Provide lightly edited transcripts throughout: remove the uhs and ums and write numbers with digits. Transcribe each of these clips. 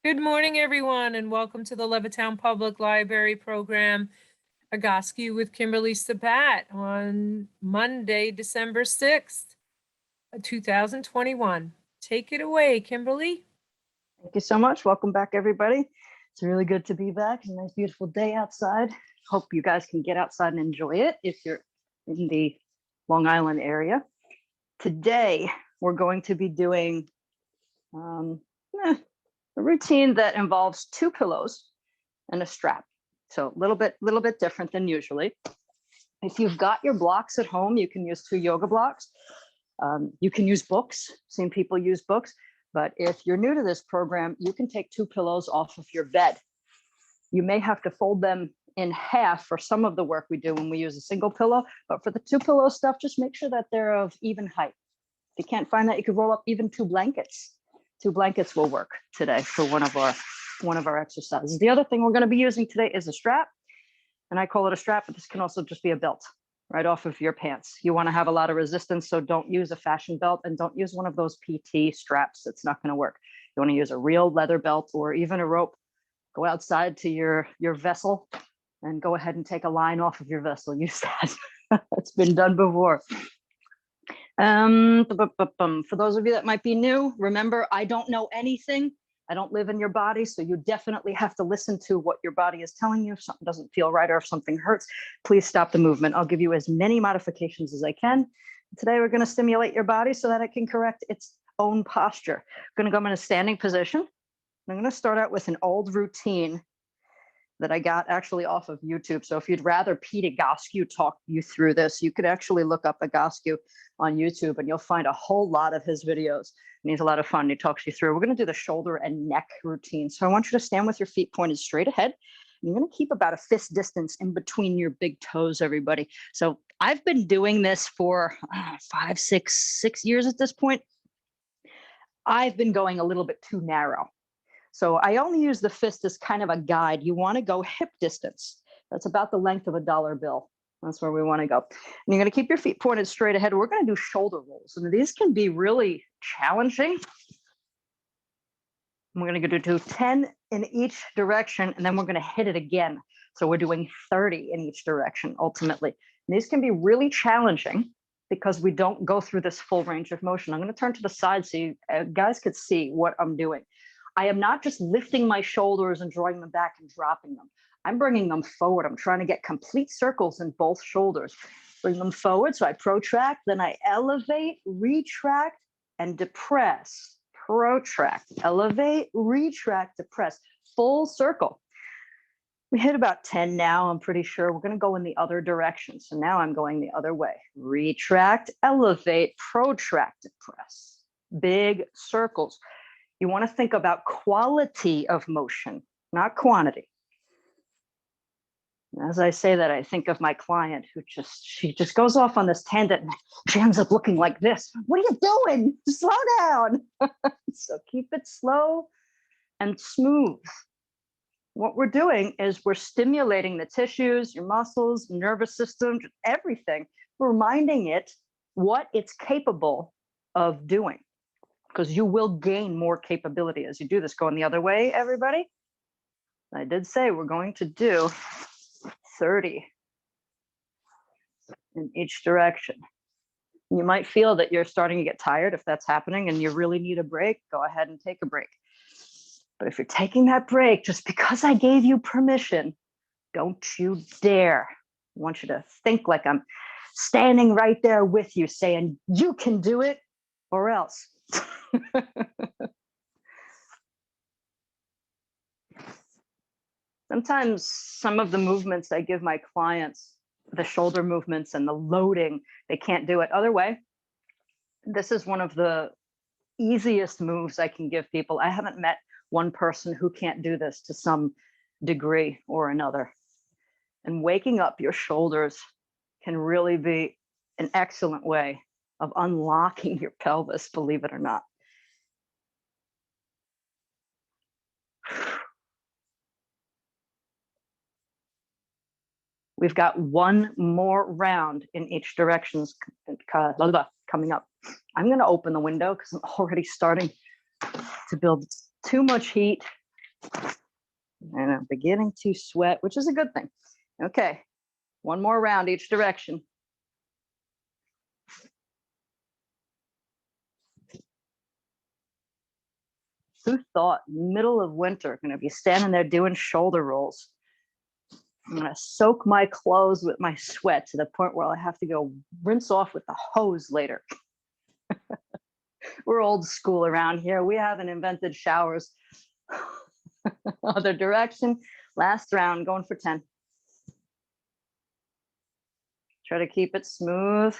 Good morning, everyone, and welcome to the Levittown Public Library program, Agoski with Kimberly Sabat on Monday, December 6th, 2021. Take it away, Kimberly. Thank you so much. Welcome back, everybody. It's really good to be back. It's a nice, beautiful day outside. Hope you guys can get outside and enjoy it if you're in the Long Island area. Today, we're going to be doing a routine that involves 2 pillows and a strap. So a little bit different than usually. If you've got your blocks at home, you can use 2 yoga blocks. You can use books. Seen people use books. But if you're new to this program, you can take 2 pillows off of your bed. You may have to fold them in half for some of the work we do when we use a single pillow, but for the 2 pillow stuff, just make sure that they're of even height. If you can't find that, you could roll up even 2 blankets. 2 blankets will work today for one of our exercises. The other thing we're going to be using today is a strap, and I call it a strap, but this can also just be a belt right off of your pants. You want to have a lot of resistance, so don't use a fashion belt and don't use one of those PT straps. It's not going to work. You want to use a real leather belt or even a rope. Go outside to your vessel and go ahead and take a line off of your vessel. Use that. It's been done before. For those of you that might be new, remember, I don't know anything. I don't live in your body, so you definitely have to listen to what your body is telling you. If something doesn't feel right or if something hurts, please stop the movement. I'll give you as many modifications as I can. Today, we're going to stimulate your body so that it can correct its own posture. I'm going to go in a standing position. I'm going to start out with an old routine that I got actually off of YouTube. So if you'd rather Pete Egoscue talk you through this, you could actually look up Egoscue on YouTube and you'll find a whole lot of his videos. And he's a lot of fun. He talks you through. We're going to do the shoulder and neck routine. So I want you to stand with your feet pointed straight ahead. And you're going to keep about a fist distance in between your big toes, everybody. So I've been doing this for 5, 6 years at this point. I've been going a little bit too narrow. So I only use the fist as kind of a guide. You want to go hip distance. That's about the length of a dollar bill. That's where we want to go. And you're going to keep your feet pointed straight ahead. We're going to do shoulder rolls. And these can be really challenging. We're going to do 10 in each direction, and then we're going to hit it again. So we're doing 30 in each direction, ultimately. And these can be really challenging because we don't go through this full range of motion. I'm going to turn to the side so you guys could see what I'm doing. I am not just lifting my shoulders and drawing them back and dropping them. I'm bringing them forward. I'm trying to get complete circles in both shoulders. Bring them forward. So I protract, then I elevate, retract, and depress. Protract, elevate, retract, depress. Full circle. We hit about 10 now, I'm pretty sure. We're going to go in the other direction. So now I'm going the other way. Retract, elevate, protract, depress. Big circles. You want to think about quality of motion, not quantity. As I say that, I think of my client she just goes off on this tangent and she ends up looking like this. What are you doing? Slow down. So keep it slow and smooth. What we're doing is we're stimulating the tissues, your muscles, nervous system, everything, reminding it what it's capable of doing. Because you will gain more capability as you do this. Going the other way, everybody. I did say we're going to do 30 in each direction. You might feel that you're starting to get tired. If that's happening and you really need a break, go ahead and take a break. But if you're taking that break, just because I gave you permission, don't you dare. I want you to think like I'm standing right there with you saying, you can do it or else. Sometimes some of the movements I give my clients, the shoulder movements and the loading, they can't do it. Other way, this is one of the easiest moves I can give people. I haven't met one person who can't do this to some degree or another. And waking up your shoulders can really be an excellent way of unlocking your pelvis, believe it or not. We've got one more round in each direction coming up. I'm going to open the window because I'm already starting to build too much heat And I'm beginning to sweat, which is a good thing. Okay, one more round each direction. Who thought middle of winter going to be standing there doing shoulder rolls? I'm going to soak my clothes with my sweat to the point where I have to go rinse off with the hose later. We're old school around here. We haven't invented showers. Other direction. Last round, going for 10. Try to keep it smooth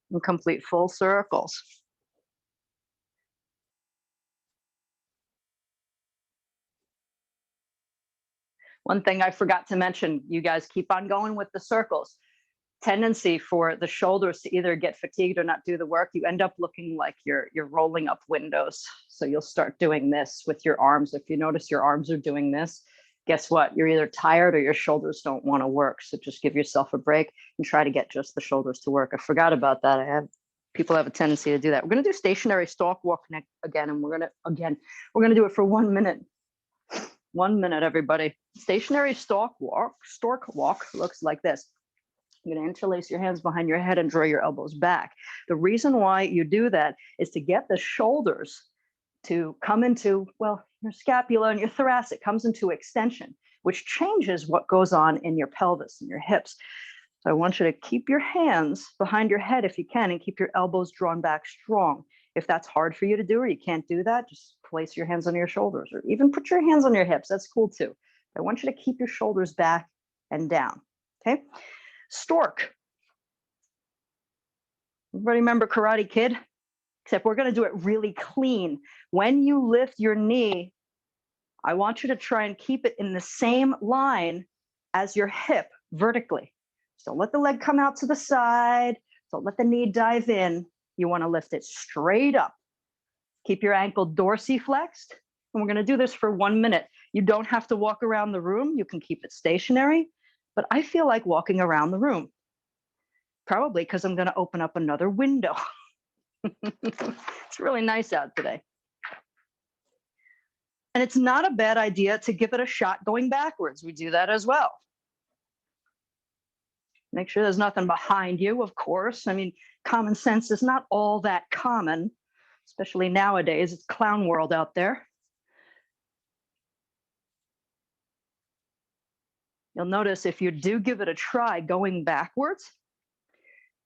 and complete full circles. One thing I forgot to mention, you guys keep on going with the circles. Tendency for the shoulders to either get fatigued or not do the work, you end up looking like you're rolling up windows. So you'll start doing this with your arms. If you notice your arms are doing this, guess what? You're either tired or your shoulders don't want to work. So just give yourself a break and try to get just the shoulders to work. I forgot about that. People have a tendency to do that. We're going to do stationary stalk walk again, and we're going to do it for 1 minute. 1 minute, everybody. Stationary stork walk looks like this. You're going to interlace your hands behind your head and draw your elbows back. The reason why you do that is to get the shoulders to come into, well, your scapula and your thoracic comes into extension, which changes what goes on in your pelvis and your hips. So I want you to keep your hands behind your head if you can, and keep your elbows drawn back strong. If that's hard for you to do or you can't do that, just place your hands on your shoulders, or even put your hands on your hips. That's cool too. I want you to keep your shoulders back and down. Okay. Stork. Everybody remember Karate Kid? Except we're going to do it really clean. When you lift your knee, I want you to try and keep it in the same line as your hip vertically. So don't let the leg come out to the side. Don't let the knee dive in. You want to lift it straight up. Keep your ankle dorsiflexed. And we're going to do this for 1 minute. You don't have to walk around the room. You can keep it stationary. But I feel like walking around the room. Probably because I'm going to open up another window. It's really nice out today. And it's not a bad idea to give it a shot going backwards. We do that as well. Make sure there's nothing behind you, of course. I mean, common sense is not all that common, especially nowadays. It's clown world out there. You'll notice if you do give it a try going backwards,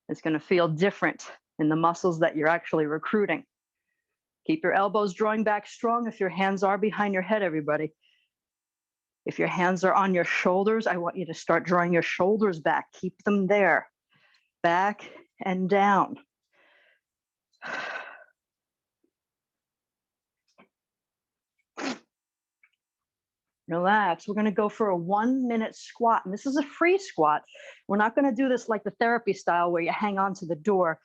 it's going to feel different in the muscles that you're actually recruiting. Keep your elbows drawing back strong if your hands are behind your head, everybody. If your hands are on your shoulders, I want you to start drawing your shoulders back. Keep them there, back and down. Relax. We're going to go for a 1 minute squat. And this is a free squat. We're not going to do this like the therapy style where you hang on to the door.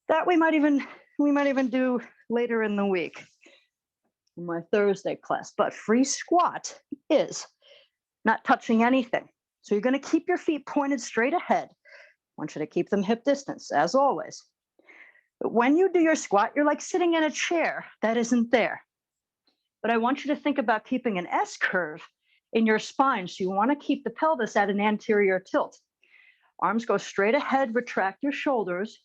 That we might even do later in the week in my Thursday class. But free squat is not touching anything. So you're going to keep your feet pointed straight ahead. I want you to keep them hip distance, as always. But when you do your squat, you're like sitting in a chair that isn't there. But I want you to think about keeping an S curve in your spine. So you want to keep the pelvis at an anterior tilt. Arms go straight ahead, retract your shoulders,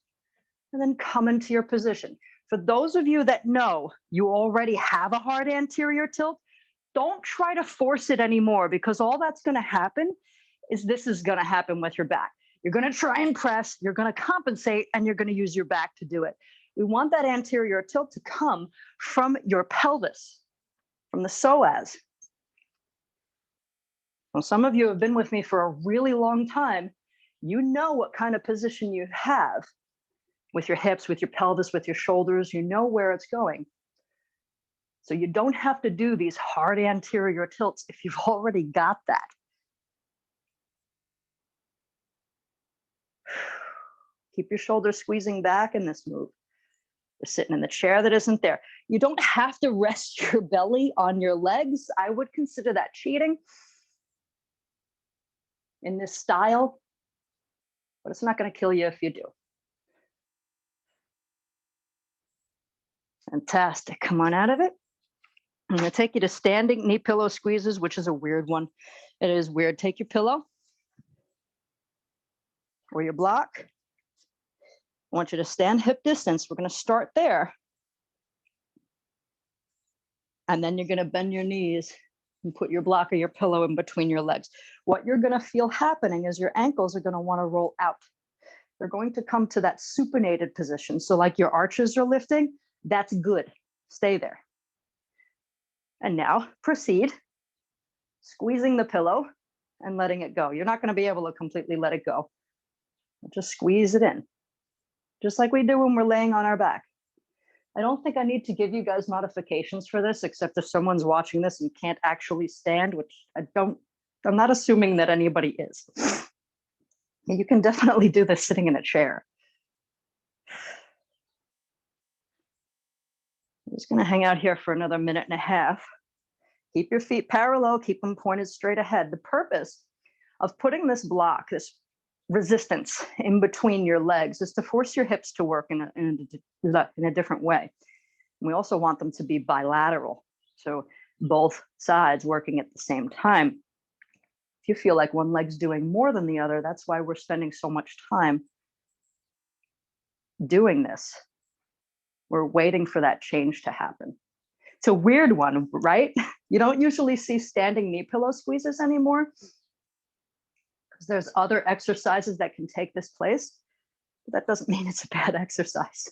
and then come into your position. For those of you that know you already have a hard anterior tilt, don't try to force it anymore, because all that's going to happen is this is going to happen with your back. You're going to try and press, you're going to compensate, and you're going to use your back to do it. We want that anterior tilt to come from your pelvis, from the psoas. Well, some of you have been with me for a really long time. You know what kind of position you have with your hips, with your pelvis, with your shoulders. You know where it's going. So you don't have to do these hard anterior tilts if you've already got that. Keep your shoulders squeezing back in this move. You're sitting in the chair that isn't there. You don't have to rest your belly on your legs. I would consider that cheating in this style, but it's not going to kill you if you do. Fantastic. Come on out of it. I'm going to take you to standing knee pillow squeezes, which is a weird one. It is weird. Take your pillow or your block. I want you to stand hip distance. We're going to start there. And then you're going to bend your knees and put your block or your pillow in between your legs. What you're going to feel happening is your ankles are going to want to roll out. They're going to come to that supinated position. So like your arches are lifting, that's good. Stay there. And now proceed, squeezing the pillow and letting it go. You're not going to be able to completely let it go. Just squeeze it in, just like we do when we're laying on our back. I don't think I need to give you guys modifications for this, except if someone's watching this and can't actually stand, which I'm not assuming that anybody is. You can definitely do this sitting in a chair. I'm just going to hang out here for another minute and a half. Keep your feet parallel, keep them pointed straight ahead. The purpose of putting this block, this resistance in between your legs, is to force your hips to work in a different way. And we also want them to be bilateral, so both sides working at the same time. If you feel like one leg's doing more than the other, that's why we're spending so much time doing this. We're waiting for that change to happen. It's a weird one, right? You don't usually see standing knee pillow squeezes anymore because there's other exercises that can take this place, but that doesn't mean it's a bad exercise.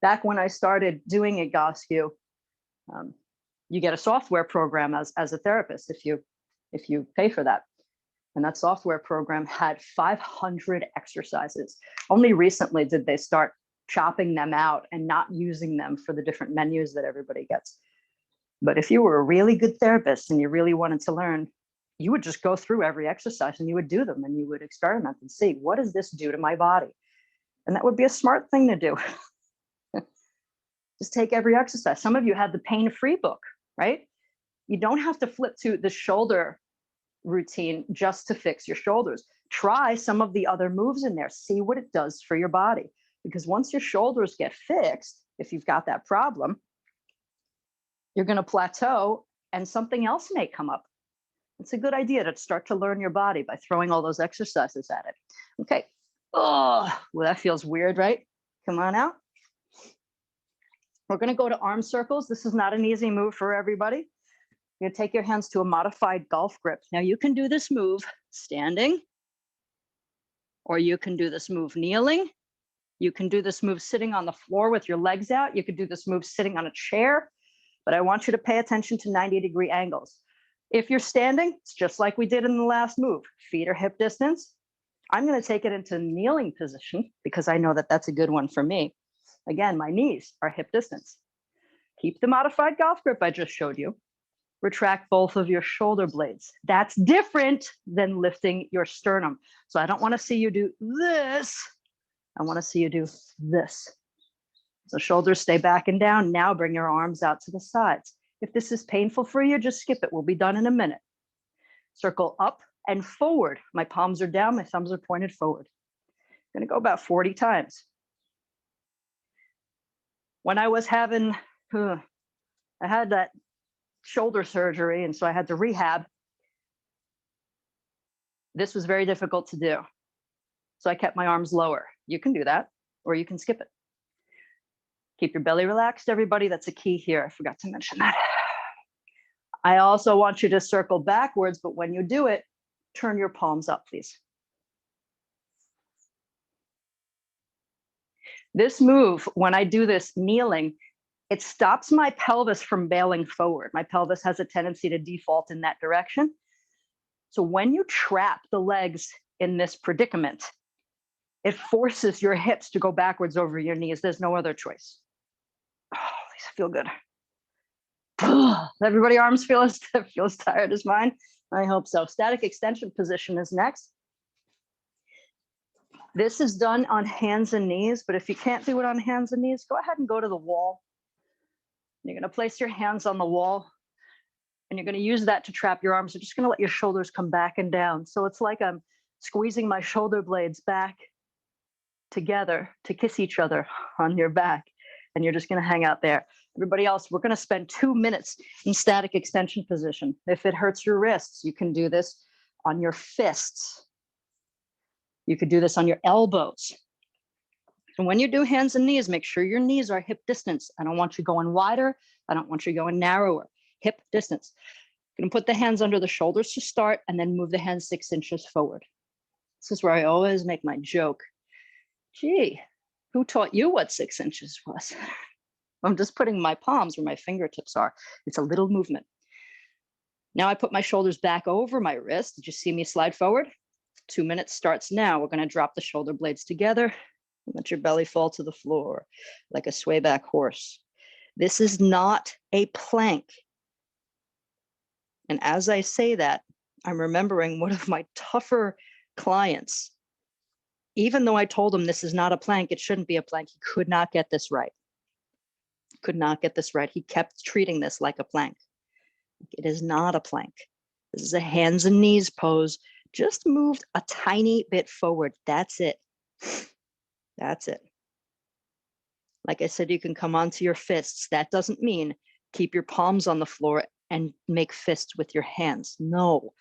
Back when I started doing Egoscue, you get a software program as a therapist if you pay for that. And that software program had 500 exercises. Only recently did they start chopping them out and not using them for the different menus that everybody gets. But if you were a really good therapist and you really wanted to learn, you would just go through every exercise and you would do them and you would experiment and see, what does this do to my body? And that would be a smart thing to do. Just take every exercise. Some of you have the pain-free book, right? You don't have to flip to the shoulder routine just to fix your shoulders. Try some of the other moves in there. See what it does for your body. Because once your shoulders get fixed, if you've got that problem, you're going to plateau and something else may come up. It's a good idea to start to learn your body by throwing all those exercises at it. Okay. Oh, well, that feels weird, right? Come on out. We're going to go to arm circles. This is not an easy move for everybody. You're going to take your hands to a modified golf grip. Now you can do this move standing, or you can do this move kneeling. You can do this move sitting on the floor with your legs out. You could do this move sitting on a chair, but I want you to pay attention to 90-degree angles. If you're standing, it's just like we did in the last move. Feet are hip distance. I'm going to take it into kneeling position because I know that that's a good one for me. Again, my knees are hip distance. Keep the modified golf grip I just showed you. Retract both of your shoulder blades. That's different than lifting your sternum. So I don't want to see you do this. I want to see you do this. So shoulders stay back and down. Now bring your arms out to the sides. If this is painful for you, just skip it. We'll be done in a minute. Circle up and forward. My palms are down. My thumbs are pointed forward. I'm going to go about 40 times. When I was having, I had that shoulder surgery, and so I had to rehab. This was very difficult to do. So I kept my arms lower. You can do that, or you can skip it. Keep your belly relaxed, everybody. That's a key here. I forgot to mention that. I also want you to circle backwards, but when you do it, turn your palms up, please. This move, when I do this kneeling, it stops my pelvis from bailing forward. My pelvis has a tendency to default in that direction. So when you trap the legs in this predicament, it forces your hips to go backwards over your knees. There's no other choice. Oh, these feel good. Everybody arms feel as tired as mine? I hope so. Static extension position is next. This is done on hands and knees, but if you can't do it on hands and knees, go ahead and go to the wall. You're going to place your hands on the wall, and you're going to use that to trap your arms. You're just going to let your shoulders come back and down. So it's like I'm squeezing my shoulder blades back together to kiss each other on your back. and you're just going to hang out there. Everybody else, we're going to spend 2 minutes in static extension position. If it hurts your wrists, you can do this on your fists. You could do this on your elbows. And when you do hands and knees, make sure your knees are hip distance. I don't want you going wider. I don't want you going narrower. Hip distance. You're going to put the hands under the shoulders to start and then move the hands 6 inches forward. This is where I always make my joke. Gee, who taught you what 6 inches was? I'm just putting my palms where my fingertips are. It's a little movement. Now I put my shoulders back over my wrist. Did you see me slide forward? 2 minutes starts now. We're going to drop the shoulder blades together. Let your belly fall to the floor like a swayback horse. This is not a plank. And as I say that, I'm remembering one of my tougher clients. Even though I told him this is not a plank, it shouldn't be a plank, he could not get this right. Could not get this right. He kept treating this like a plank. It is not a plank. This is a hands and knees pose. Just moved a tiny bit forward. That's it. That's it. Like I said, you can come onto your fists. That doesn't mean keep your palms on the floor and make fists with your hands. No.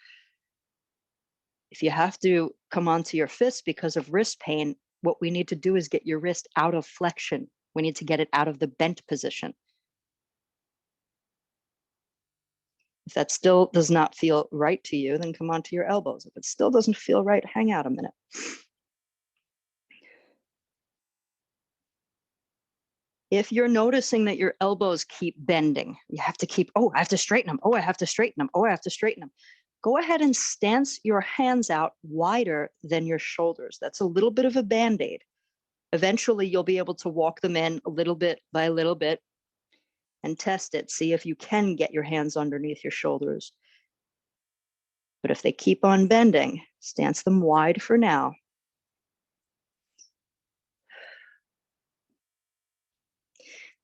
If you have to come onto your fists because of wrist pain, what we need to do is get your wrist out of flexion. We need to get it out of the bent position. If that still does not feel right to you, then come onto your elbows. If it still doesn't feel right, hang out a minute. If you're noticing that your elbows keep bending, you have to keep, oh, I have to straighten them. Oh, I have to straighten them. Oh, I have to straighten them. Go ahead and stance your hands out wider than your shoulders. That's a little bit of a Band-Aid. Eventually, you'll be able to walk them in a little bit by a little bit and test it. See if you can get your hands underneath your shoulders. But if they keep on bending, stance them wide for now.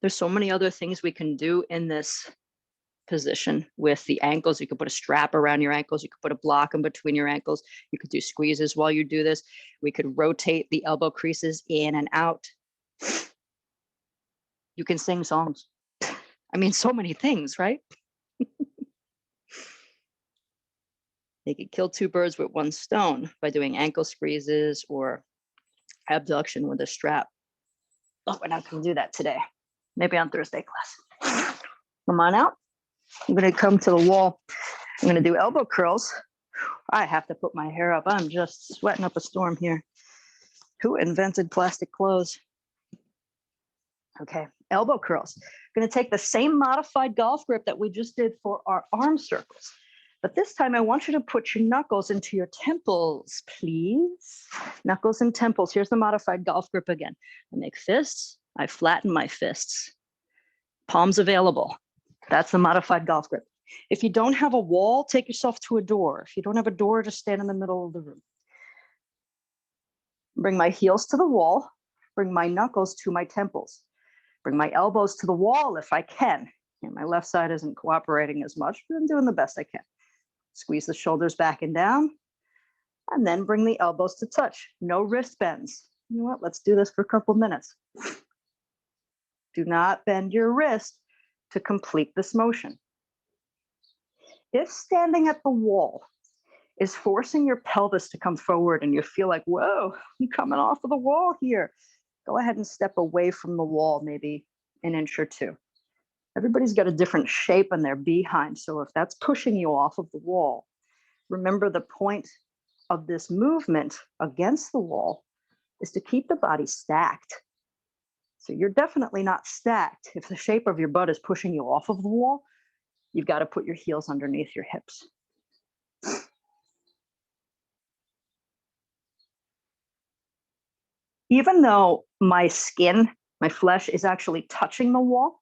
There's so many other things we can do in this position with the ankles. You could put a strap around your ankles. You could put a block in between your ankles. You could do squeezes while you do this. We could rotate the elbow creases in and out. You can sing songs. I mean, so many things, right? They could kill 2 birds with 1 stone by doing ankle squeezes or abduction with a strap. Oh, we're not going to do that today. Maybe on Thursday class. Come on out. I'm going to come to the wall. I'm going to do elbow curls. I have to put my hair up. I'm just sweating up a storm here. Who invented plastic clothes? Okay, elbow curls. I'm going to take the same modified golf grip that we just did for our arm circles. But this time I want you to put your knuckles into your temples, please. Knuckles and temples. Here's the modified golf grip again. I make fists. I flatten my fists. Palms available. That's the modified golf grip. If you don't have a wall, take yourself to a door. If you don't have a door, just stand in the middle of the room. Bring my heels to the wall. Bring my knuckles to my temples. Bring my elbows to the wall if I can. And my left side isn't cooperating as much, but I'm doing the best I can. Squeeze the shoulders back and down. And then bring the elbows to touch. No wrist bends. You know what? Let's do this for a couple minutes. Do not bend your wrist to complete this motion. If standing at the wall is forcing your pelvis to come forward and you feel like, whoa, I'm coming off of the wall here, go ahead and step away from the wall, maybe an inch or 2. Everybody's got a different shape in their behind. So if that's pushing you off of the wall, remember the point of this movement against the wall is to keep the body stacked. So you're definitely not stacked. If the shape of your butt is pushing you off of the wall, you've got to put your heels underneath your hips. Even though my skin, my flesh is actually touching the wall,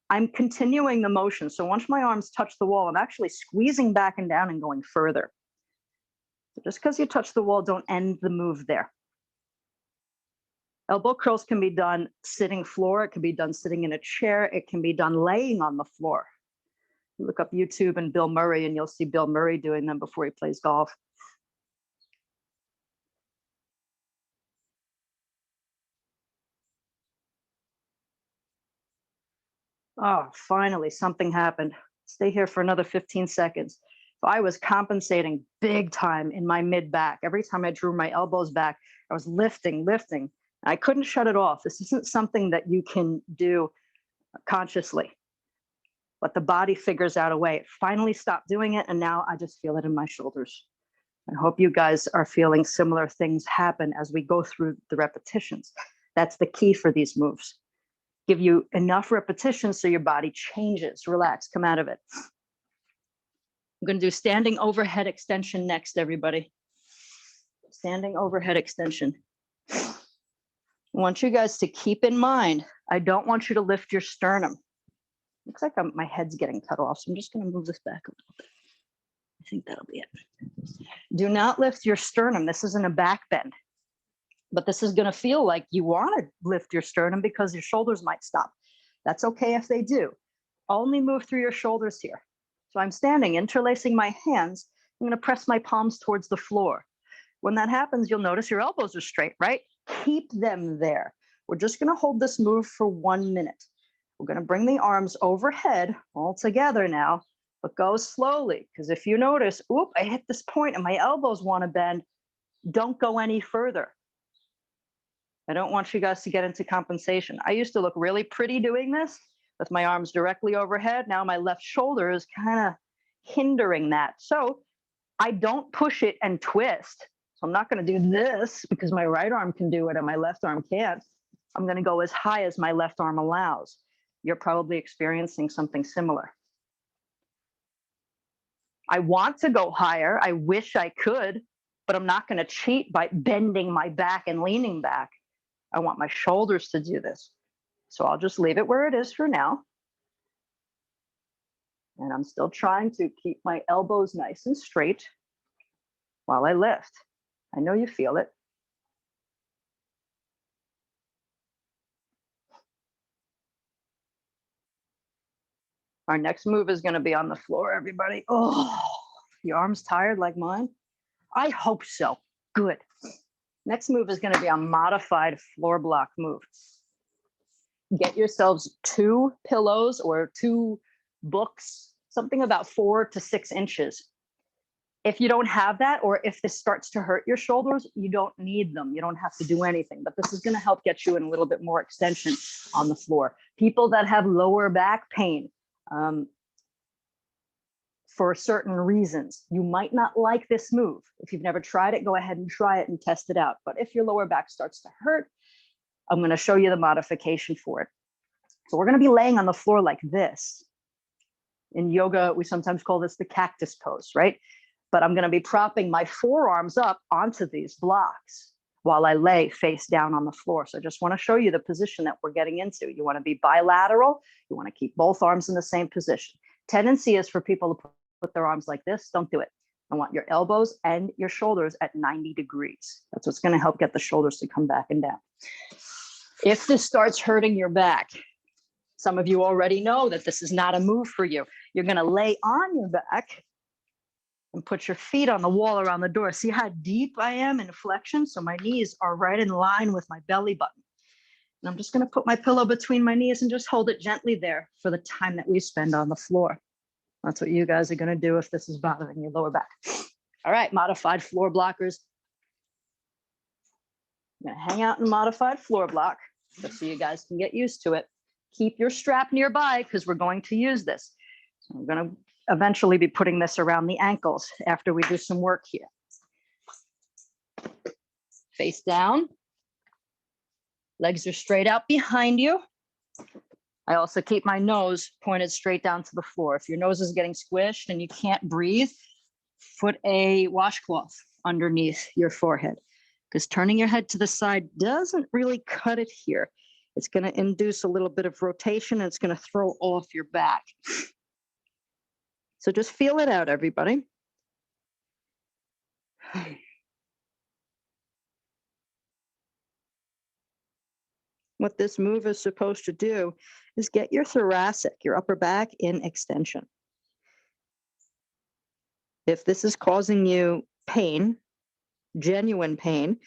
I'm continuing the motion. So once my arms touch the wall, I'm actually squeezing back and down and going further. So just because you touch the wall, don't end the move there. Elbow curls can be done sitting floor. It can be done sitting in a chair. It can be done laying on the floor. You look up YouTube and Bill Murray, and you'll see Bill Murray doing them before he plays golf. Oh, finally, something happened. Stay here for another 15 seconds. So I was compensating big time in my mid back. Every time I drew my elbows back, I was lifting. I couldn't shut it off. This isn't something that you can do consciously, but the body figures out a way. It finally stopped doing it, and now I just feel it in my shoulders. I hope you guys are feeling similar things happen as we go through the repetitions. That's the key for these moves. Give you enough repetitions so your body changes. Relax, come out of it. I'm going to do standing overhead extension next, everybody. Standing overhead extension. I want you guys to keep in mind, I don't want you to lift your sternum. Looks like my head's getting cut off, so I'm just going to move this back a little bit. I think that'll be it. Do not lift your sternum. This isn't a back bend, but this is going to feel like you want to lift your sternum because your shoulders might stop. That's okay if they do. Only move through your shoulders here. So I'm standing, interlacing my hands. I'm going to press my palms towards the floor. When that happens, you'll notice your elbows are straight, right? Keep them there. We're just going to hold this move for 1 minute. We're going to bring the arms overhead all together now, but go slowly. Because if you notice, oop, I hit this point and my elbows want to bend, don't go any further. I don't want you guys to get into compensation. I used to look really pretty doing this with my arms directly overhead. Now my left shoulder is kind of hindering that. So I don't push it and twist. So I'm not going to do this because my right arm can do it and my left arm can't. I'm going to go as high as my left arm allows. You're probably experiencing something similar. I want to go higher. I wish I could, but I'm not going to cheat by bending my back and leaning back. I want my shoulders to do this. So I'll just leave it where it is for now. And I'm still trying to keep my elbows nice and straight while I lift. I know you feel it. Our next move is going to be on the floor, everybody. Oh, your arms tired like mine? I hope so. Good. Next move is going to be a modified floor block move. Get yourselves 2 pillows or 2 books, something about 4 to 6 inches. If you don't have that, or if this starts to hurt your shoulders, you don't need them. You don't have to do anything, but this is going to help get you in a little bit more extension on the floor. People that have lower back pain, for certain reasons, you might not like this move. If you've never tried it, go ahead and try it and test it out. But if your lower back starts to hurt, I'm going to show you the modification for it. So we're going to be laying on the floor like this. In yoga, we sometimes call this the cactus pose, right? But I'm going to be propping my forearms up onto these blocks while I lay face down on the floor. So I just want to show you the position that we're getting into. You want to be bilateral. You want to keep both arms in the same position. Tendency is for people to put their arms like this. Don't do it. I want your elbows and your shoulders at 90 degrees. That's what's going to help get the shoulders to come back and down. If this starts hurting your back, some of you already know that this is not a move for you. You're going to lay on your back and put your feet on the wall around the door. See how deep I am in flexion? So my knees are right in line with my belly button. And I'm just going to put my pillow between my knees and just hold it gently there for the time that we spend on the floor. That's what you guys are going to do if this is bothering your lower back. All right, modified floor blockers. I'm going to hang out in modified floor block just so you guys can get used to it. Keep your strap nearby because we're going to use this. So I'm going to eventually be putting this around the ankles after we do some work here. Face down. Legs are straight out behind you. I also keep my nose pointed straight down to the floor. If your nose is getting squished and you can't breathe, put a washcloth underneath your forehead because turning your head to the side doesn't really cut it here. It's going to induce a little bit of rotation and it's going to throw off your back. So just feel it out, everybody. What this move is supposed to do is get your thoracic, your upper back, in extension. If this is causing you pain, genuine pain,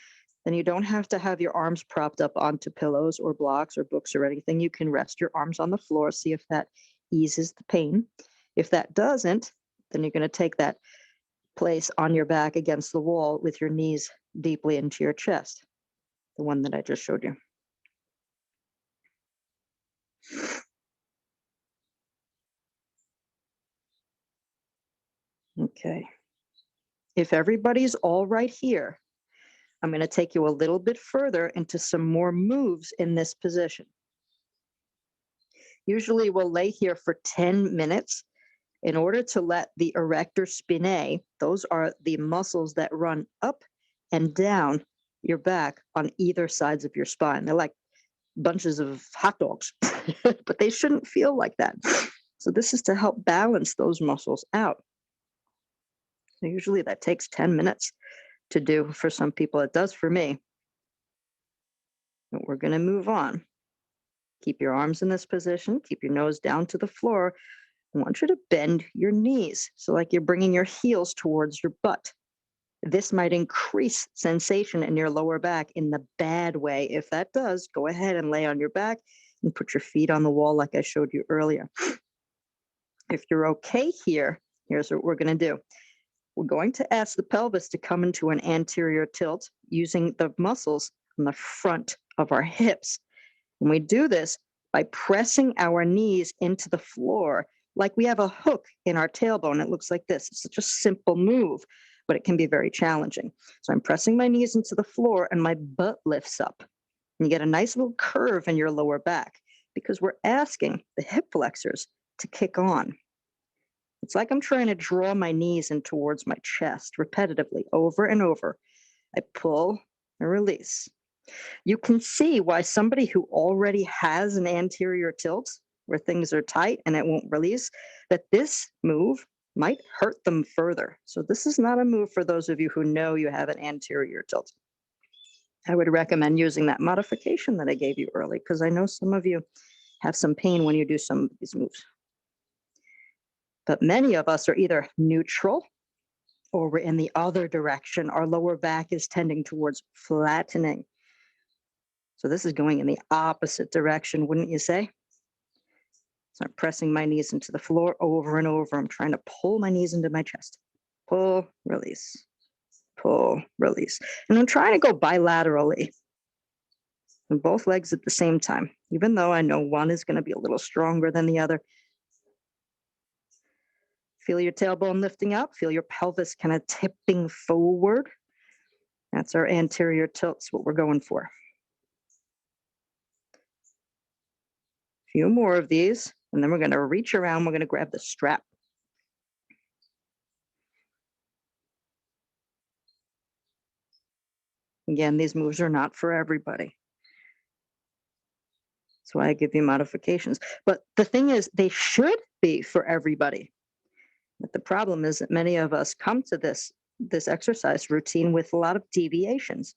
then you don't have to have your arms propped up onto pillows or blocks or books or anything. You can rest your arms on the floor, see if that eases the pain. If that doesn't, then you're going to take that place on your back against the wall with your knees deeply into your chest, the one that I just showed you. Okay. If everybody's all right here, I'm going to take you a little bit further into some more moves in this position. Usually we'll lay here for 10 minutes in order to let the erector spinae, those are the muscles that run up and down your back on either sides of your spine. They're like bunches of hot dogs, but they shouldn't feel like that. So this is to help balance those muscles out. So usually that takes 10 minutes to do. For some people, it does for me. But we're going to move on. Keep your arms in this position. Keep your nose down to the floor. I want you to bend your knees. So like you're bringing your heels towards your butt. This might increase sensation in your lower back in the bad way. If that does, go ahead and lay on your back and put your feet on the wall like I showed you earlier. If you're okay here, here's what we're going to do. We're going to ask the pelvis to come into an anterior tilt using the muscles on the front of our hips. And we do this by pressing our knees into the floor like we have a hook in our tailbone. It looks like this. It's such a simple move, but it can be very challenging. So I'm pressing my knees into the floor and my butt lifts up. And you get a nice little curve in your lower back because we're asking the hip flexors to kick on. It's like I'm trying to draw my knees in towards my chest repetitively over and over. I pull and release. You can see why somebody who already has an anterior tilt where things are tight and it won't release, that this move might hurt them further. So this is not a move for those of you who know you have an anterior tilt. I would recommend using that modification that I gave you early because I know some of you have some pain when you do some of these moves. But many of us are either neutral or we're in the other direction. Our lower back is tending towards flattening. So this is going in the opposite direction, wouldn't you say? So I'm pressing my knees into the floor over and over. I'm trying to pull my knees into my chest. Pull, release, pull, release. And I'm trying to go bilaterally on both legs at the same time, even though I know one is going to be a little stronger than the other. Feel your tailbone lifting up. Feel your pelvis kind of tipping forward. That's our anterior tilts, what we're going for. A few more of these, and then we're going to reach around. We're going to grab the strap. Again, these moves are not for everybody. That's why I give you modifications. But the thing is, they should be for everybody. But the problem is that many of us come to this exercise routine with a lot of deviations.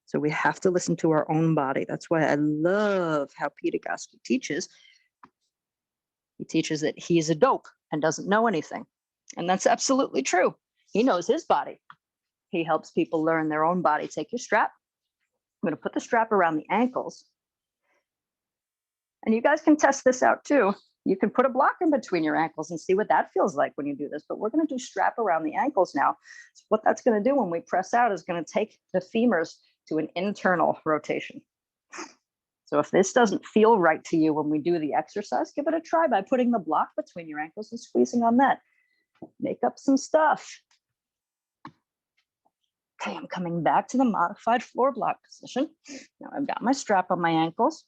So we have to listen to our own body. That's why I love how Peter Goski teaches. He teaches that he's a dope and doesn't know anything. And that's absolutely true. He knows his body. He helps people learn their own body. Take your strap. I'm going to put the strap around the ankles. And you guys can test this out too. You can put a block in between your ankles and see what that feels like when you do this. But we're going to do strap around the ankles now. So what that's going to do when we press out is going to take the femurs to an internal rotation. So if this doesn't feel right to you when we do the exercise, give it a try by putting the block between your ankles and squeezing on that. Make up some stuff. Okay, I'm coming back to the modified floor block position. Now I've got my strap on my ankles.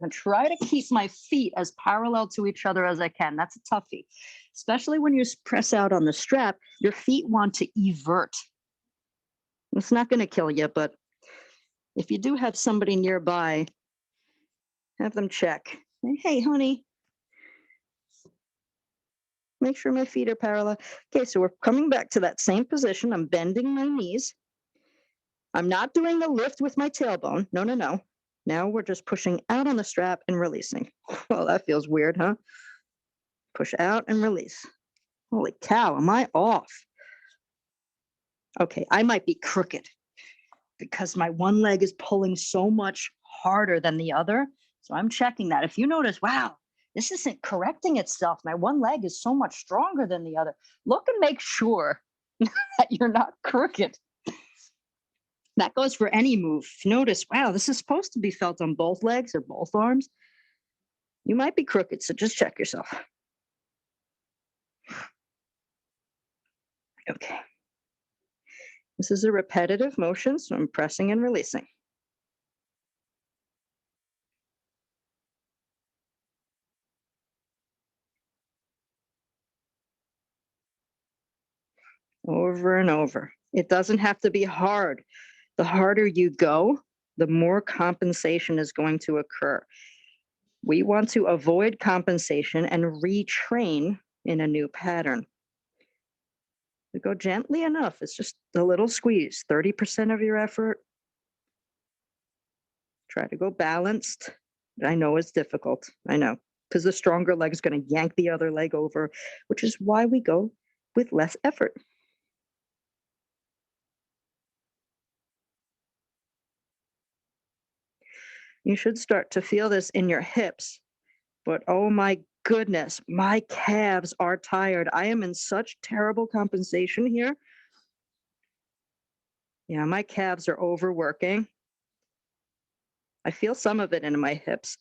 I'm gonna try to keep my feet as parallel to each other as I can. That's a toughie, especially when you press out on the strap, your feet want to evert. It's not gonna kill you, but if you do have somebody nearby, have them check. Hey, honey, make sure my feet are parallel. Okay, so we're coming back to that same position. I'm bending my knees. I'm not doing the lift with my tailbone. No, no, no. Now we're just pushing out on the strap and releasing. Well, that feels weird, huh? Push out and release. Holy cow, am I off? Okay, I might be crooked because my one leg is pulling so much harder than the other. So I'm checking that. If you notice, wow, this isn't correcting itself. My one leg is so much stronger than the other. Look and make sure that you're not crooked. That goes for any move. If you notice, wow, this is supposed to be felt on both legs or both arms. You might be crooked, so just check yourself. Okay. This is a repetitive motion, so I'm pressing and releasing. Over and over. It doesn't have to be hard. The harder you go, the more compensation is going to occur. We want to avoid compensation and retrain in a new pattern. We go gently enough. It's just a little squeeze, 30% of your effort. Try to go balanced. I know it's difficult. I know, because the stronger leg is going to yank the other leg over, which is why we go with less effort. You should start to feel this in your hips, but oh my goodness, my calves are tired. I am in such terrible compensation here. Yeah, my calves are overworking. I feel some of it in my hips.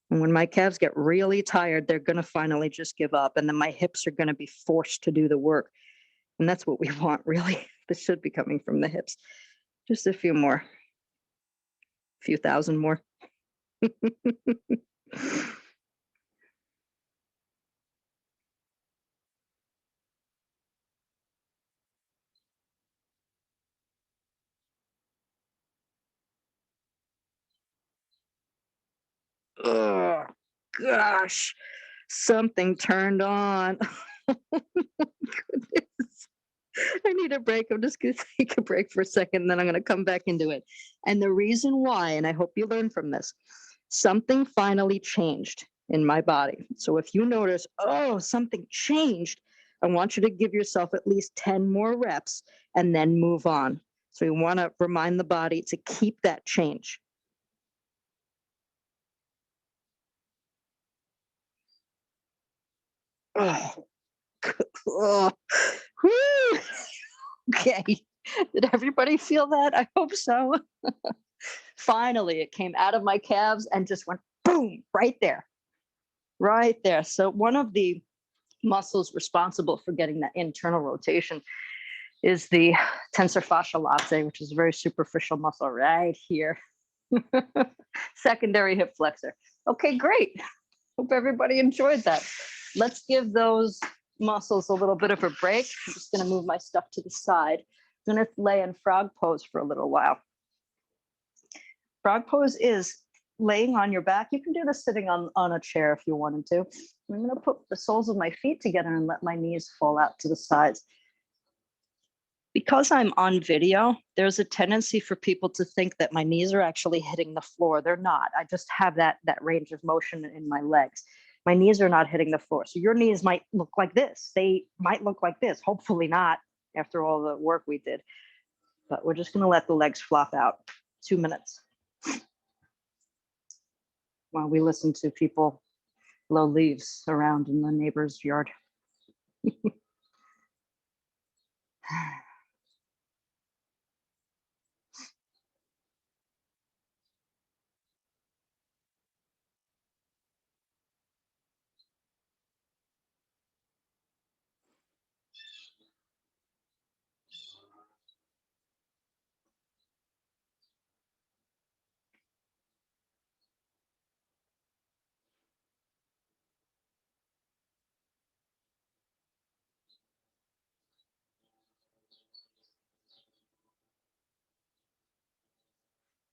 And when my calves get really tired, they're going to finally just give up. And then my hips are going to be forced to do the work. And that's what we want, really. This should be coming from the hips. Just a few more, a few thousand more. Oh, gosh, something turned on. Goodness. I need a break. I'm just going to take a break for a second, and then I'm going to come back into it. And the reason why, and I hope you learn from this, something finally changed in my body. So if you notice, oh, something changed, I want you to give yourself at least 10 more reps and then move on. So you want to remind the body to keep that change. Oh, oh. Whew. Okay. Did everybody feel that? I hope so. Finally, it came out of my calves and just went boom, right there. Right there. So, one of the muscles responsible for getting that internal rotation is the tensor fascia latae, which is a very superficial muscle right here. Secondary hip flexor. Okay, great. Hope everybody enjoyed that. Let's give those muscles a little bit of a break. I'm just going to move my stuff to the side. I'm going to lay in frog pose for a little while. Frog pose is laying on your back. You can do this sitting on a chair if you wanted to. I'm going to put the soles of my feet together and let my knees fall out to the sides. Because I'm on video, there's a tendency for people to think that my knees are actually hitting the floor. They're not. I just have that range of motion in my legs. My knees are not hitting the floor. So your knees might look like this. They might look like this. Hopefully not after all the work we did. But we're just going to let the legs flop out. 2 minutes. While we listen to people blow leaves around in the neighbor's yard.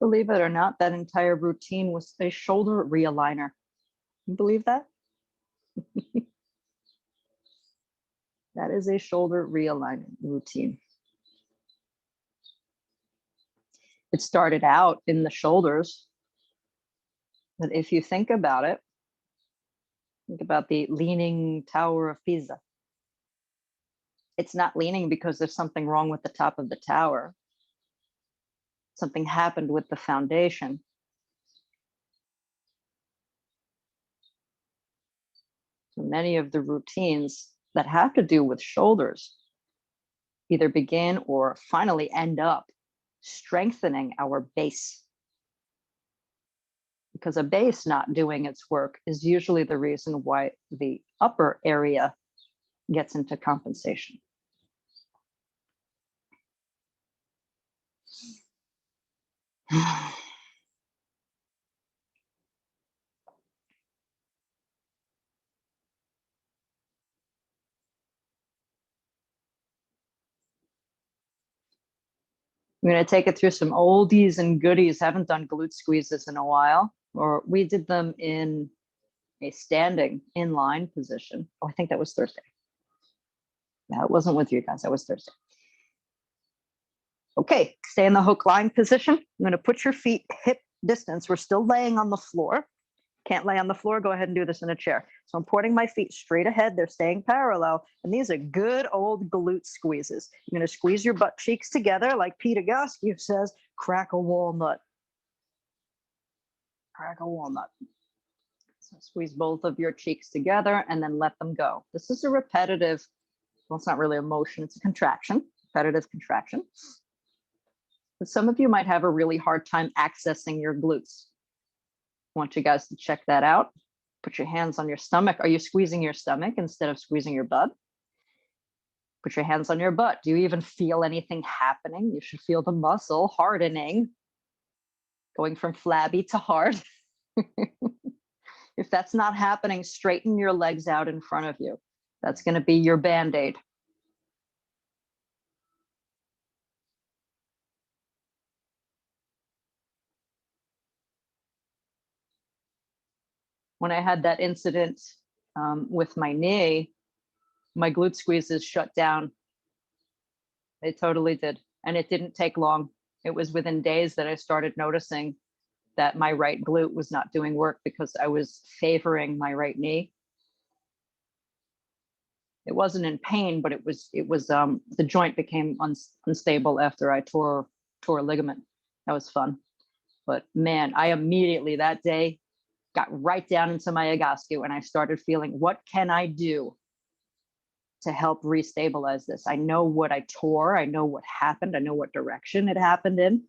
Believe it or not, that entire routine was a shoulder realigner. You believe that? That is a shoulder realignment routine. It started out in the shoulders, but if you think about it, think about the Leaning Tower of Pisa. It's not leaning because there's something wrong with the top of the tower. Something happened with the foundation. So many of the routines that have to do with shoulders either begin or finally end up strengthening our base. Because a base not doing its work is usually the reason why the upper area gets into compensation. I'm going to take it through some oldies and goodies. Haven't done glute squeezes in a while, or we did them in a standing inline position. Oh, I think that was Thursday. Yeah, it wasn't with you guys. That was Thursday. Okay, stay in the hook lying position. I'm going to put your feet hip distance. We're still laying on the floor. Can't lay on the floor, go ahead and do this in a chair. So I'm pointing my feet straight ahead. They're staying parallel. And these are good old glute squeezes. You're going to squeeze your butt cheeks together like Peter Goskew says, crack a walnut. Crack a walnut. So squeeze both of your cheeks together and then let them go. This is a repetitive, well, it's not really a motion, it's a contraction, repetitive contraction. But some of you might have a really hard time accessing your glutes. I want you guys to check that out. Put your hands on your stomach. Are you squeezing your stomach instead of squeezing your butt? Put your hands on your butt. Do you even feel anything happening? You should feel the muscle hardening, going from flabby to hard. If that's not happening, straighten your legs out in front of you. That's going to be your Band-Aid. When I had that incident with my knee, my glute squeezes shut down. They totally did. And it didn't take long. It was within days that I started noticing that my right glute was not doing work because I was favoring my right knee. It wasn't in pain, but it was the joint became unstable after I tore a ligament. That was fun. But man, I immediately that day got right down into my Egoscue and I started feeling, what can I do to help restabilize this? I know what I tore. I know what happened. I know what direction it happened in.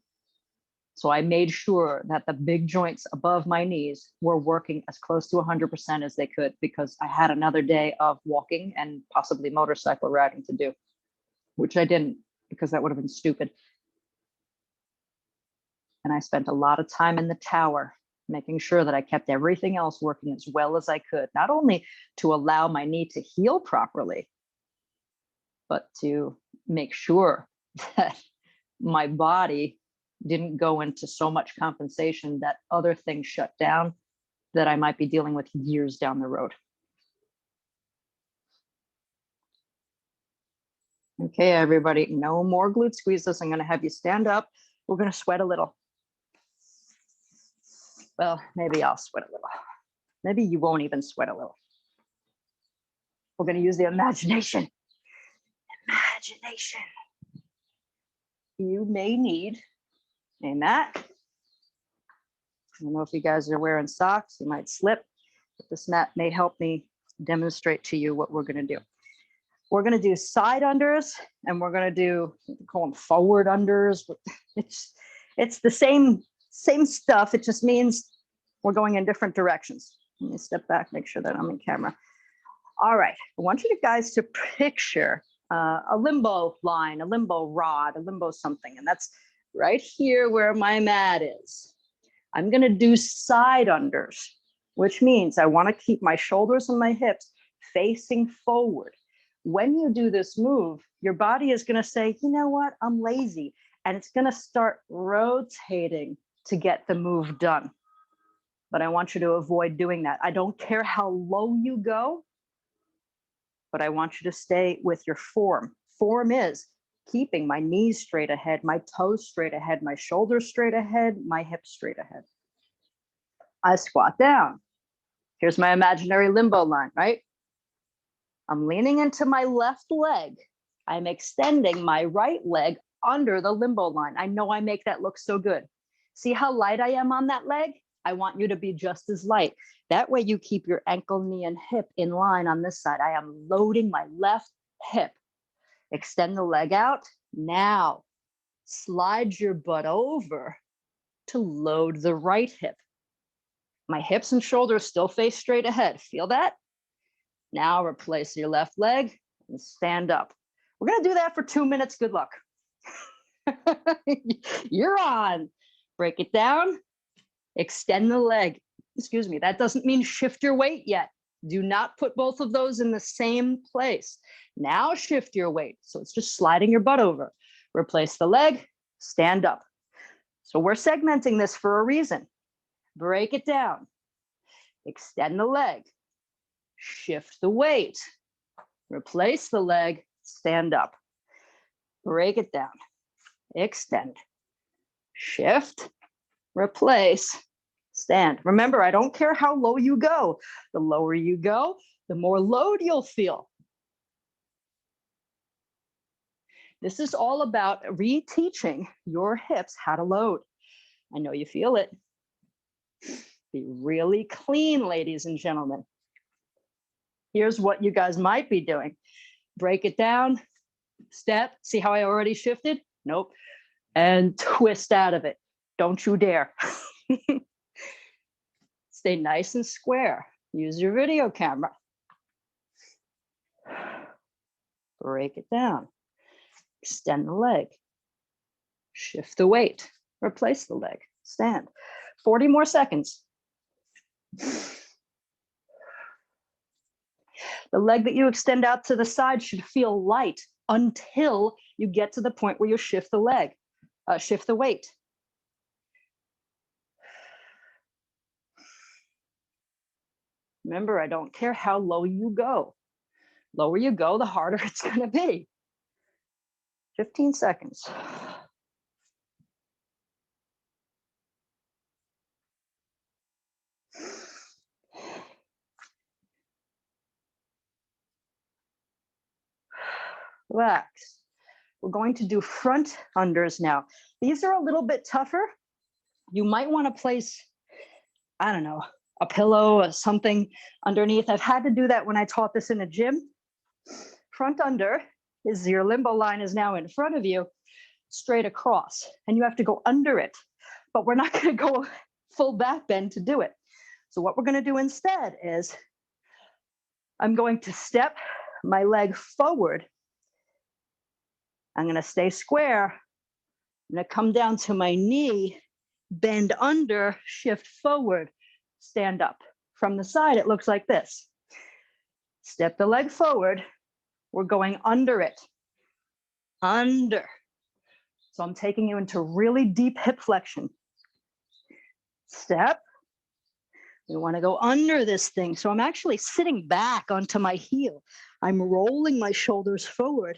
So I made sure that the big joints above my knees were working as close to 100% as they could, because I had another day of walking and possibly motorcycle riding to do, which I didn't, because that would have been stupid. And I spent a lot of time in the tower, making sure that I kept everything else working as well as I could, not only to allow my knee to heal properly, but to make sure that my body didn't go into so much compensation that other things shut down that I might be dealing with years down the road. Okay, everybody, no more glute squeezes. I'm going to have you stand up. We're going to sweat a little. Well, maybe I'll sweat a little. Maybe you won't even sweat a little. We're going to use the imagination. Imagination. You may need a mat. I don't know if you guys are wearing socks. You might slip, but this mat may help me demonstrate to you what we're going to do. We're going to do side unders, and we're going to do, call them forward unders. It's the same stuff. It just means we're going in different directions. Let me step back, make sure that I'm in camera. All right. I want you guys to picture a limbo line, a limbo rod, a limbo something. And that's right here where my mat is. I'm going to do side unders, which means I want to keep my shoulders and my hips facing forward. When you do this move, your body is going to say, you know what, I'm lazy. And it's going to start rotating to get the move done. But I want you to avoid doing that. I don't care how low you go, but I want you to stay with your form. Form is keeping my knees straight ahead, my toes straight ahead, my shoulders straight ahead, my hips straight ahead. I squat down. Here's my imaginary limbo line, right? I'm leaning into my left leg I'm extending my right leg under the limbo line. I know I make that look so good. See how light I am on that leg? I want you to be just as light. That way you keep your ankle, knee, and hip in line on this side. I am loading my left hip. Extend the leg out. Now, slide your butt over to load the right hip. My hips and shoulders still face straight ahead. Feel that? Now replace your left leg and stand up. We're gonna do that for 2 minutes. Good luck. You're on. Break it down. Extend the leg. Excuse me, that doesn't mean shift your weight yet. Do not put both of those in the same place. Now shift your weight. So it's just sliding your butt over. Replace the leg, stand up. So we're segmenting this for a reason. Break it down. Extend the leg. Shift the weight. Replace the leg, stand up. Break it down. Extend. Shift. Replace. Stand. Remember, I don't care how low you go. The lower you go, the more load you'll feel. This is all about reteaching your hips how to load. I know you feel it. Be really clean, ladies and gentlemen. Here's what you guys might be doing. Break it down, step. See how I already shifted? Nope. And twist out of it. Don't you dare. Stay nice and square. Use your video camera. Break it down. Extend the leg. Shift the weight. Replace the leg. Stand. 40 more seconds. The leg that you extend out to the side should feel light until you get to the point where you shift the leg, shift the weight. Remember, I don't care how low you go. Lower you go, the harder it's going to be. 15 seconds. Relax. We're going to do front unders now. These are a little bit tougher. You might want to place, I don't know, a pillow or something underneath. I've had to do that when I taught this in a gym. Front under is your limbo line is now in front of you, straight across, and you have to go under it. But we're not going to go full back bend to do it. So what we're going to do instead is I'm going to step my leg forward. I'm going to stay square. I'm going to come down to my knee, bend under, shift forward, stand up. From the side, it looks like this. Step the leg forward. We're going under it. Under. So I'm taking you into really deep hip flexion. Step. We want to go under this thing. So I'm actually sitting back onto my heel. I'm rolling my shoulders forward.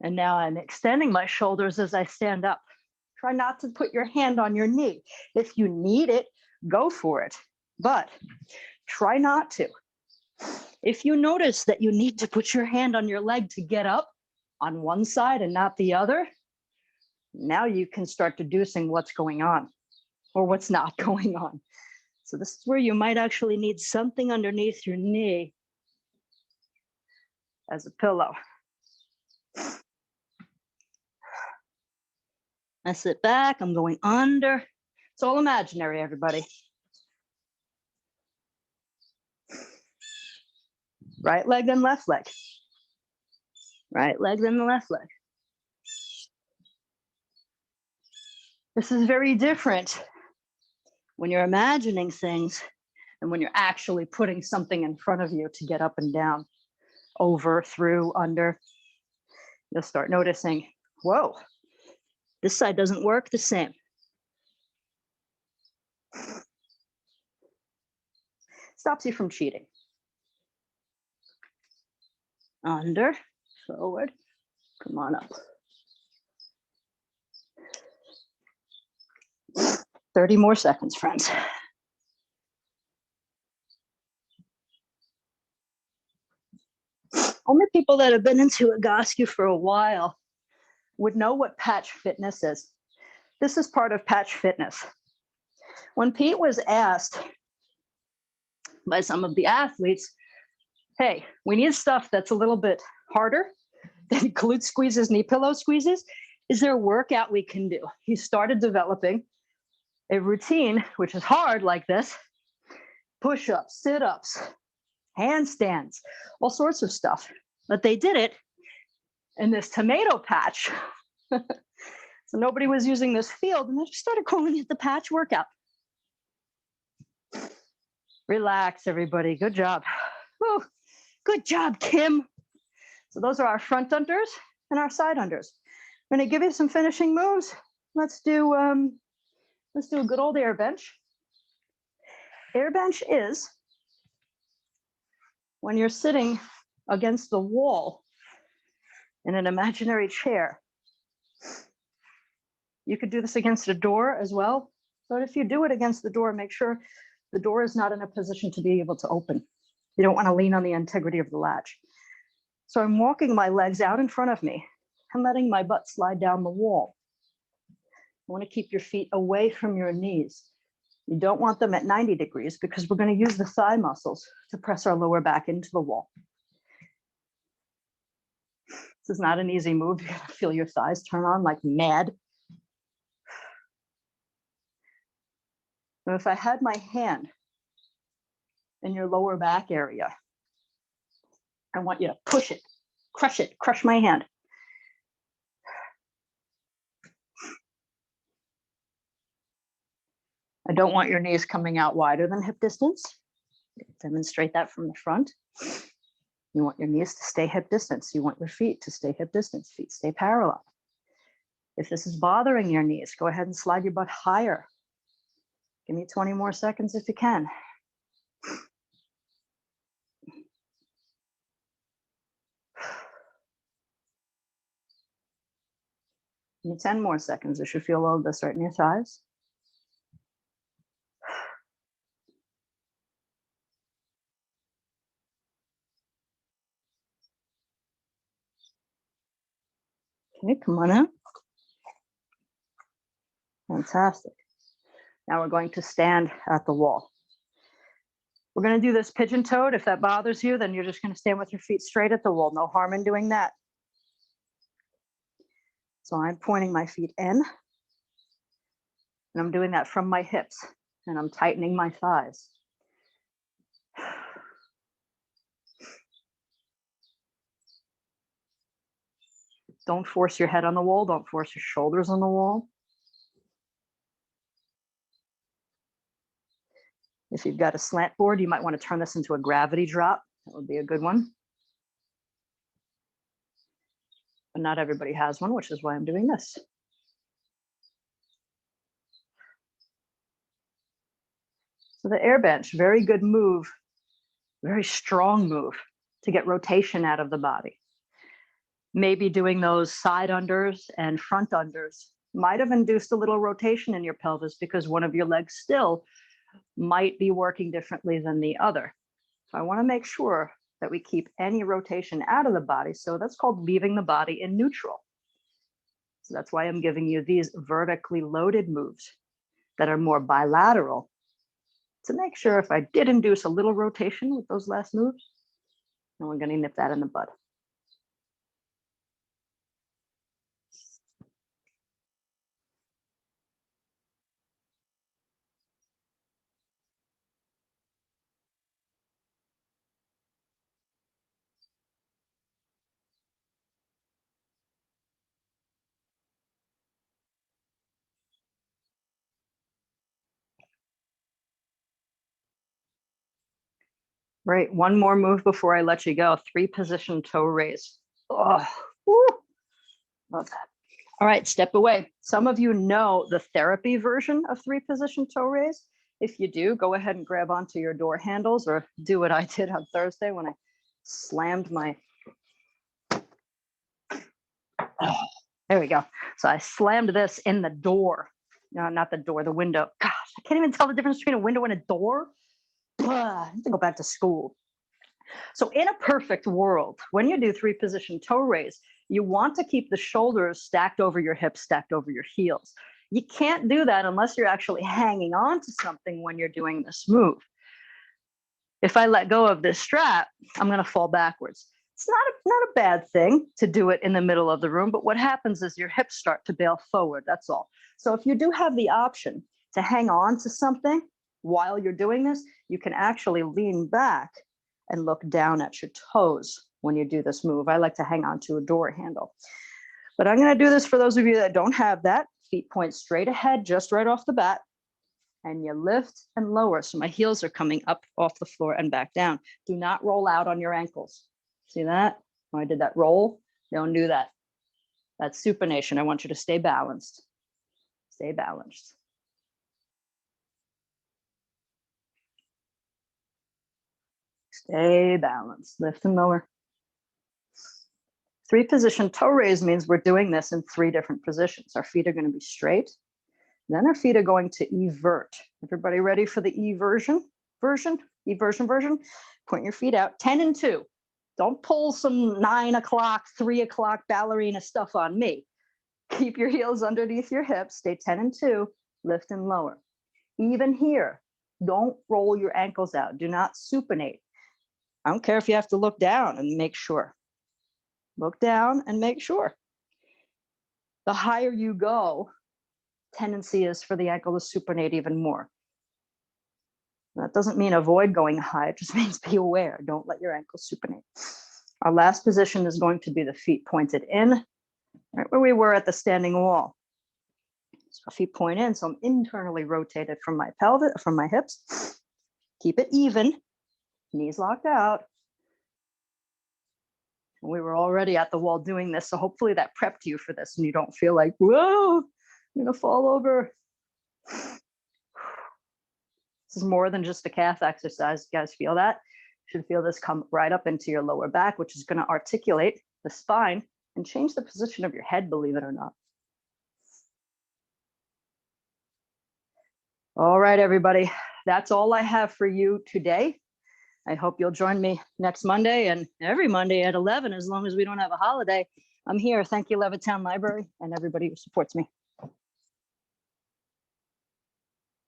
And now I'm extending my shoulders as I stand up. Try not to put your hand on your knee. If you need it, go for it. But try not to. If you notice that you need to put your hand on your leg to get up on one side and not the other, now you can start deducing what's going on or what's not going on. So this is where you might actually need something underneath your knee as a pillow. I sit back, I'm going under. It's all imaginary, everybody. Right leg, then left leg. Right leg, then the left leg. This is very different when you're imagining things and when you're actually putting something in front of you to get up and down, over, through, under. You'll start noticing, whoa, this side doesn't work the same. Stops you from cheating. Under, forward, come on up. 30 more seconds, friends. Only people that have been into Egoscue for a while would know what patch fitness is. This is part of patch fitness. When Pete was asked by some of the athletes, hey, we need stuff that's a little bit harder than glute squeezes, knee pillow squeezes. Is there a workout we can do? He started developing a routine, which is hard like this: push-ups, sit-ups, handstands, all sorts of stuff. But they did it in this tomato patch. So nobody was using this field, and they just started calling it the patch workout. Relax, everybody. Good job. Whew. Good job, Kim. So those are our front unders and our side unders. I'm going to give you some finishing moves. Let's do a good old air bench. Air bench is when you're sitting against the wall in an imaginary chair. You could do this against a door as well, but if you do it against the door, make sure the door is not in a position to be able to open. You don't want to lean on the integrity of the latch. So I'm walking my legs out in front of me and letting my butt slide down the wall. You want to keep your feet away from your knees. You don't want them at 90 degrees because we're going to use the thigh muscles to press our lower back into the wall. This is not an easy move. You're going to feel your thighs turn on like mad. And if I had my hand in your lower back area, I want you to push it, crush my hand. I don't want your knees coming out wider than hip distance. Demonstrate that from the front. You want your knees to stay hip distance. You want your feet to stay hip distance. Feet stay parallel. If this is bothering your knees, go ahead and slide your butt higher. Give me 20 more seconds if you can. Give me 10 more seconds. You should feel all of this right in your thighs. Okay, come on out. Fantastic. Now we're going to stand at the wall. We're going to do this pigeon-toed. If that bothers you, then you're just going to stand with your feet straight at the wall. No harm in doing that. So I'm pointing my feet in, and I'm doing that from my hips, and I'm tightening my thighs. Don't force your head on the wall. Don't force your shoulders on the wall. If you've got a slant board, you might want to turn this into a gravity drop. That would be a good one. But not everybody has one, which is why I'm doing this. So the air bench, very good move, very strong move to get rotation out of the body. Maybe doing those side unders and front unders might have induced a little rotation in your pelvis because one of your legs still might be working differently than the other. So I want to make sure that we keep any rotation out of the body. So that's called leaving the body in neutral. So that's why I'm giving you these vertically loaded moves that are more bilateral to make sure if I did induce a little rotation with those last moves, then we're going to nip that in the bud. Right, one more move before I let you go. 3-position toe raise. Oh, woo, love that. All right, step away. Some of you know the therapy version of 3-position toe raise. If you do, go ahead and grab onto your door handles or do what I did on Thursday when I slammed my, there we go. So I slammed this in the door. No, not the door, the window. Gosh, I can't even tell the difference between a window and a door. I need to go back to school. So in a perfect world, when you do 3-position toe raise, you want to keep the shoulders stacked over your hips, stacked over your heels. You can't do that unless you're actually hanging on to something when you're doing this move. If I let go of this strap, I'm going to fall backwards. It's not a bad thing to do it in the middle of the room, but what happens is your hips start to bail forward, that's all. So if you do have the option to hang on to something while you're doing this, you can actually lean back and look down at your toes when you do this move. I like to hang on to a door handle. But I'm going to do this for those of you that don't have that. Feet point straight ahead, just right off the bat. And you lift and lower. So my heels are coming up off the floor and back down. Do not roll out on your ankles. See that? When I did that roll, don't do that. That's supination. I want you to stay balanced. Stay balanced. Stay balanced. Lift and lower. 3-position toe raise means we're doing this in 3 different positions. Our feet are going to be straight. Then our feet are going to evert. Everybody ready for the eversion version? Point your feet out, 10 and 2. Don't pull some 9 o'clock, 3 o'clock ballerina stuff on me. Keep your heels underneath your hips, stay 10 and 2, lift and lower. Even here, don't roll your ankles out. Do not supinate. I don't care if you have to look down and make sure. Look down and make sure. The higher you go, tendency is for the ankle to supinate even more. That doesn't mean avoid going high, it just means be aware. Don't let your ankle supinate. Our last position is going to be the feet pointed in, right where we were at the standing wall. So feet point in, so I'm internally rotated from my pelvis, from my hips. Keep it even, knees locked out. We were already at the wall doing this, so hopefully that prepped you for this and you don't feel like, whoa, I'm gonna fall over. This is more than just a calf exercise. You guys feel that? You should feel this come right up into your lower back, which is going to articulate the spine and change the position of your head, believe it or not. All right, everybody. That's all I have for you today. I hope you'll join me next Monday and every Monday at 11, as long as we don't have a holiday. I'm here. Thank you, Levittown Library, and everybody who supports me.